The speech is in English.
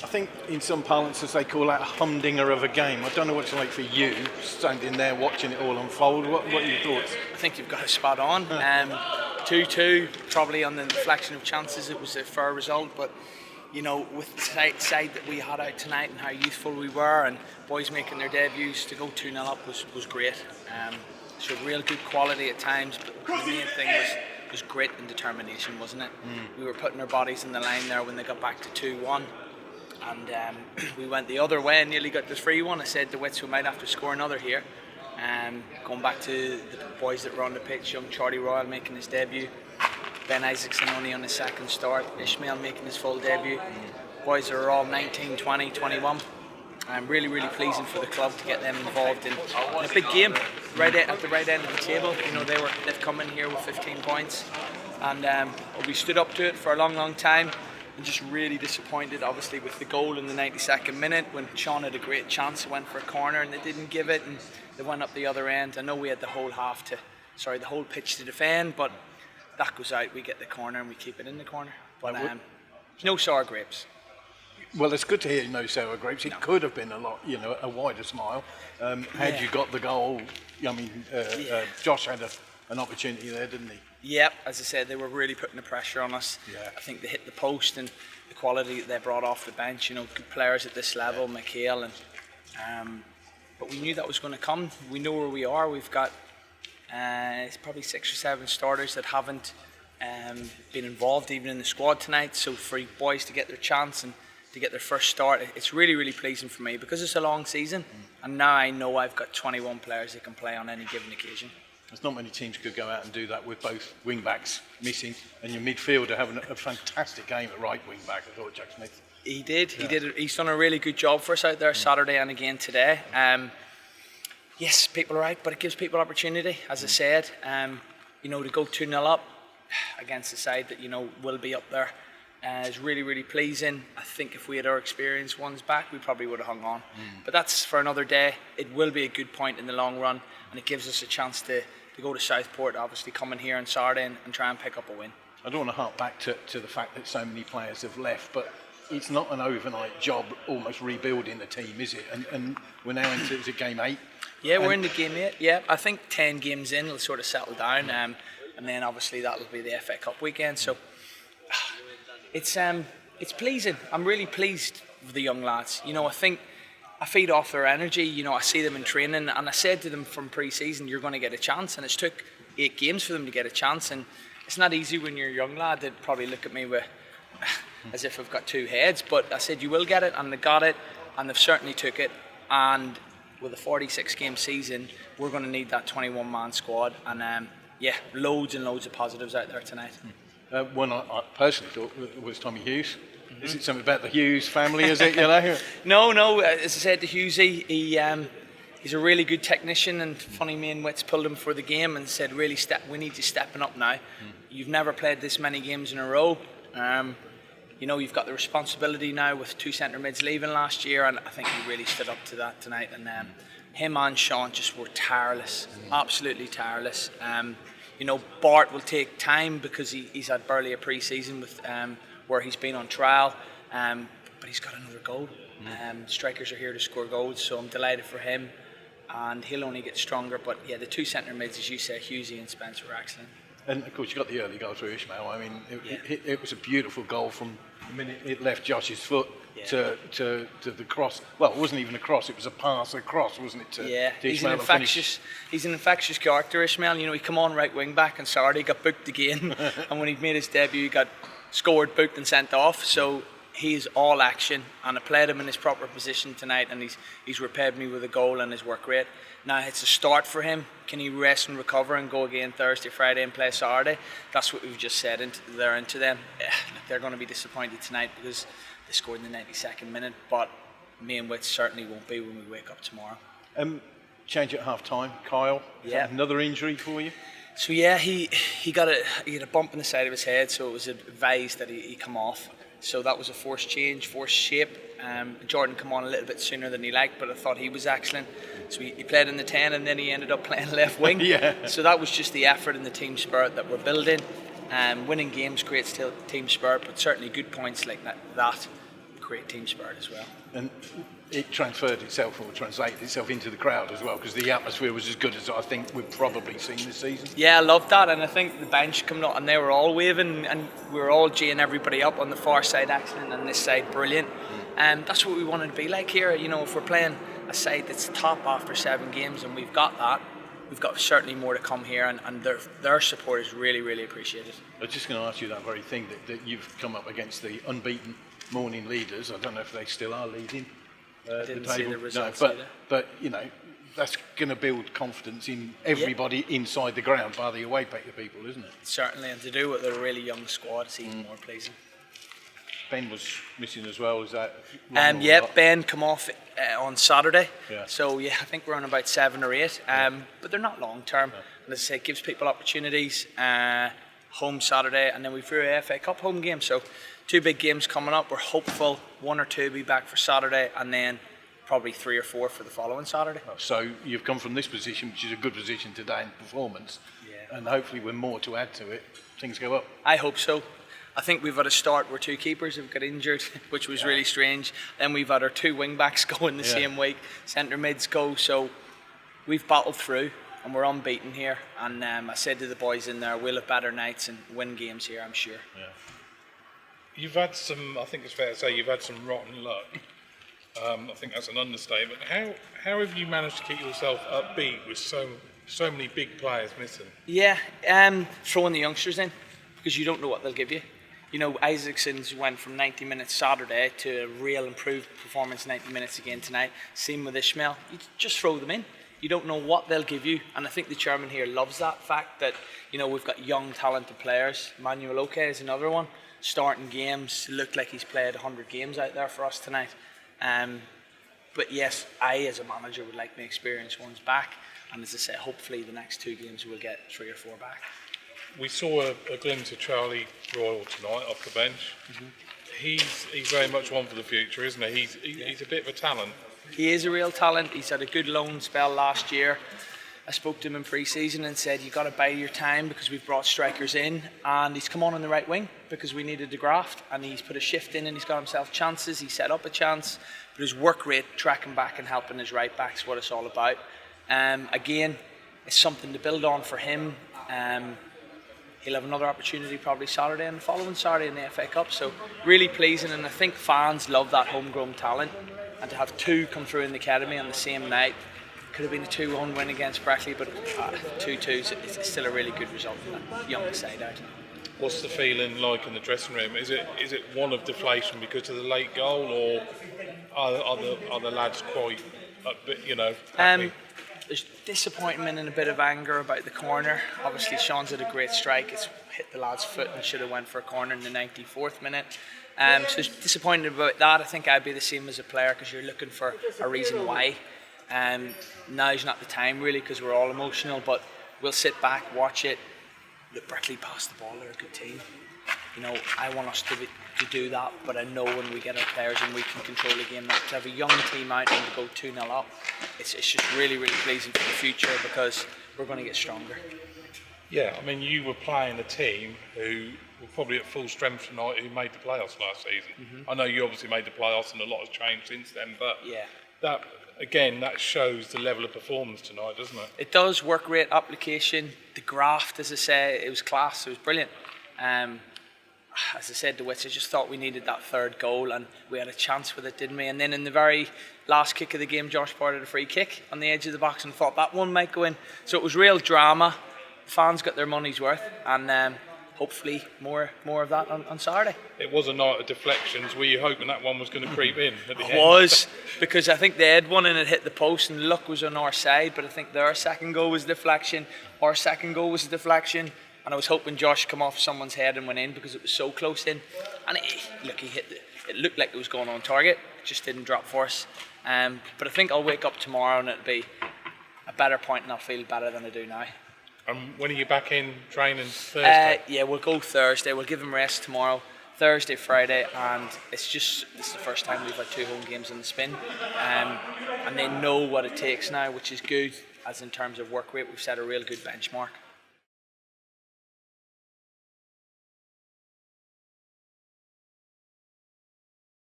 I think in some parlance, as they call that, a humdinger of a game. I don't know what it's like for you, standing there watching it all unfold. What are your thoughts? I think you've got it spot on. 2-2, probably on the deflection of chances, it was a fair result. But, you know, with the side that we had out tonight and how youthful we were and boys making their debuts, to go 2-0 up was great. Showed real good quality at times, but the main thing was grit and determination, wasn't it? We were putting our bodies in the line there when they got back to 2-1. And we went the other way and nearly got the free one. I said to Wits, we might have to score another here. Going back to the boys that were on the pitch, young Charlie Royal making his debut, Ben Isaacson only on his second start, Ishmael making his full debut. Boys are all 19, 20, 21. Really, really pleasing for the club to get them involved in a big game right at the right end of the table. You know, they've come in here with 15 points, and we stood up to it for a long, long time. And just really disappointed, obviously, with the goal in the 92nd minute when Sean had a great chance. It went for a corner and they didn't give it, and they went up the other end. I know we had the whole pitch to defend, but that goes out. We get the corner and we keep it in the corner. But no sour grapes. Well, it's good to hear no sour grapes. It could have been a lot, a wider smile. Had you got the goal, I mean, Josh had an opportunity there, didn't he? Yep, as I said, they were really putting the pressure on us. Yeah. I think they hit the post, and the quality that they brought off the bench, good players at this level, McHale, and but we knew that was going to come. We know where we are. We've got it's probably 6 or 7 starters that haven't been involved even in the squad tonight. So for boys to get their chance and to get their first start, it's really, really pleasing for me because it's a long season, and now I know I've got 21 players that can play on any given occasion. There's not many teams could go out and do that with both wing backs missing and your midfielder having a fantastic game at right wing back. I thought Jack Smith. He did. He's done a really good job for us out there Saturday and again today. Yes, people are out, but it gives people opportunity. As I said, to go 2-0 up against the side that will be up there is really, really pleasing. I think if we had our experienced ones back, we probably would have hung on. But that's for another day. It will be a good point in the long run, and it gives us a chance to go to Southport, obviously coming here on Saturday and try and pick up a win. I don't want to hark back to the fact that so many players have left, but it's not an overnight job almost rebuilding the team, is it? And we're now into game 8. Yeah, we're in the game 8. Yeah, I think 10 games in it'll sort of settle down, and then obviously that'll be the FA Cup weekend. So it's pleasing. I'm really pleased with the young lads. I feed off their energy. I see them in training, and I said to them from pre-season, you're going to get a chance, and it's took 8 games for them to get a chance, and it's not easy when you're a young lad. They'd probably look at me as if I've got 2 heads, but I said you will get it, and they got it, and they've certainly took it. And with a 46-game season, we're going to need that 21-man squad, and loads and loads of positives out there tonight. One I personally thought was Tommy Hughes. Is it something about the Hughes family, is it, No, as I said to Hughesy, he's a really good technician, and funny, me and Wits pulled him for the game and said, really, we need you stepping up now. You've never played this many games in a row. You've got the responsibility now with 2 centre mids leaving last year, and I think he really stood up to that tonight. And him and Sean just were tireless, absolutely tireless. Bart will take time because he's had barely a pre-season with where he's been on trial, but he's got another goal. Strikers are here to score goals, so I'm delighted for him, and he'll only get stronger. But yeah, the 2 centre mids, as you say, Hughesy and Spence, were excellent. And of course you got the early goal through Ishmael. I mean, it was a beautiful goal from the minute it left Josh's foot to the cross. Well, it wasn't even a cross; it was a pass across, wasn't it? To he's an infectious character, Ishmael. He come on right wing back, and Saturday got booked again, and when he made his debut, he got scored, booked, and sent off. So he's all action, and I played him in his proper position tonight, and he's repaid me with a goal and his work rate. Now it's a start for him. Can he rest and recover and go again Thursday, Friday, and play Saturday? That's what we've just said into them. They're going to be disappointed tonight because they scored in the 92nd minute, but me and Wits certainly won't be when we wake up tomorrow. Change at half time, Kyle. Another injury for you? So yeah, he had a bump in the side of his head, so it was advised that he come off. So that was a forced change, forced shape. Jordan come on a little bit sooner than he liked, but I thought he was excellent. So he played in the 10, and then he ended up playing left wing. So that was just the effort and the team spirit that we're building. Winning games creates team spirit, but certainly good points like that great team spirit as well. And it transferred itself or translated itself into the crowd as well, because the atmosphere was as good as I think we've probably seen this season. Yeah, I loved that, and I think the bench coming up and they were all waving and we were all geeing everybody up. On the far side excellent and this side brilliant. And that's what we wanted to be like here. You know, if we're playing a side that's top after 7 games and we've got that, we've got certainly more to come here, and their support is really, really appreciated. I was just going to ask you that very thing, that you've come up against the unbeaten Morning leaders. I don't know if they still are leading I didn't the table. see the results No, either. but you know, that's going to build confidence in everybody inside the ground by the away people, isn't it? Certainly, and to do it with a really young squad is even more pleasing. Ben was missing as well. Is that? Yeah, Ben come off on Saturday. Yeah. So yeah, I think we're on about 7 or 8. But they're not long term. No. And as I say, it gives people opportunities. Home Saturday, and then we've a FA Cup home game. So 2 big games coming up. We're hopeful 1 or 2 will be back for Saturday, and then probably 3 or 4 for the following Saturday. So you've come from this position, which is a good position today in performance, and hopefully with more to add to it, things go up. I hope so. I think we've had a start where 2 keepers have got injured, which was really strange. Then we've had our 2 wing backs go in the same week, centre mids go. So we've battled through, and we're unbeaten here. And I said to the boys in there, we'll have better nights and win games here, I'm sure. Yeah. You've had some, I think it's fair to say, you've had some rotten luck. I think that's an understatement. How have you managed to keep yourself upbeat with so many big players missing? Yeah, throwing the youngsters in, because you don't know what they'll give you. You know, Isaacson's went from 90 minutes Saturday to a real improved performance 90 minutes again tonight. Same with Ishmael. You just throw them in. You don't know what they'll give you, and I think the chairman here loves that fact that, you know, we've got young, talented players. Manuel Oke is another one, starting games. It looked like he's played 100 games out there for us tonight. But yes, I as a manager would like my experienced ones back, and as I say, hopefully the next 2 games we'll get 3 or 4 back. We saw a glimpse of Charlie Royal tonight off the bench. He's very much one for the future, isn't he? He's a bit of a talent. He is a real talent. He's had a good loan spell last year. I spoke to him in pre-season and said, you've got to bide your time because we've brought strikers in, and he's come on the right wing because we needed the graft, and he's put a shift in and he's got himself chances. He set up a chance, but his work rate, tracking back and helping his right back is what it's all about. Again, it's something to build on for him. He'll have another opportunity probably Saturday and the following Saturday in the FA Cup, so really pleasing, and I think fans love that homegrown talent, and to have 2 come through in the academy on the same night. Could have been a 2-1 win against Brackley, but 2-2, it's still a really good result for that young side out. What's the feeling like in the dressing room? Is it one of deflation because of the late goal, or are the lads quite a bit, happy? There's disappointment and a bit of anger about the corner. Obviously, Sean's had a great strike. It's hit the lad's foot and should have went for a corner in the 94th minute. So there's disappointed about that. I think I'd be the same as a player because you're looking for a reason why. Now's not the time really because we're all emotional, but we'll sit back, watch it. Look, Brackley passed the ball, they're a good team. You know, I want us to do that, but I know when we get our players and we can control the game, to have a young team out and to go 2-0 up, it's just really, really pleasing for the future because we're going to get stronger. Yeah, I mean, you were playing a team who were probably at full strength tonight who made the playoffs last season. I know you obviously made the playoffs and a lot has changed since then, but that shows the level of performance tonight, doesn't it? It does. Work rate, application, the graft, as I say, it was class, it was brilliant. As I said to Wits, I just thought we needed that 3rd goal and we had a chance with it, didn't we? And then in the very last kick of the game, Josh Part had a free kick on the edge of the box and thought that one might go in. So it was real drama. The fans got their money's worth, and hopefully more of that on Saturday. It was a night of deflections. Were you hoping that one was going to creep in at the end? It was, because I think they had one and it hit the post and the luck was on our side, but I think their 2nd goal was a deflection, our 2nd goal was a deflection, and I was hoping Josh come off someone's head and went in because it was so close in. And he hit it looked like it was going on target, it just didn't drop for us. But I think I'll wake up tomorrow and it'll be a better point and I'll feel better than I do now. When are you back in training? Thursday? Yeah, we'll go Thursday. We'll give him rest tomorrow, Thursday, Friday, and this is the first time we've had 2 home games in the spin. And they know what it takes now, which is good, as in terms of work rate, we've set a real good benchmark.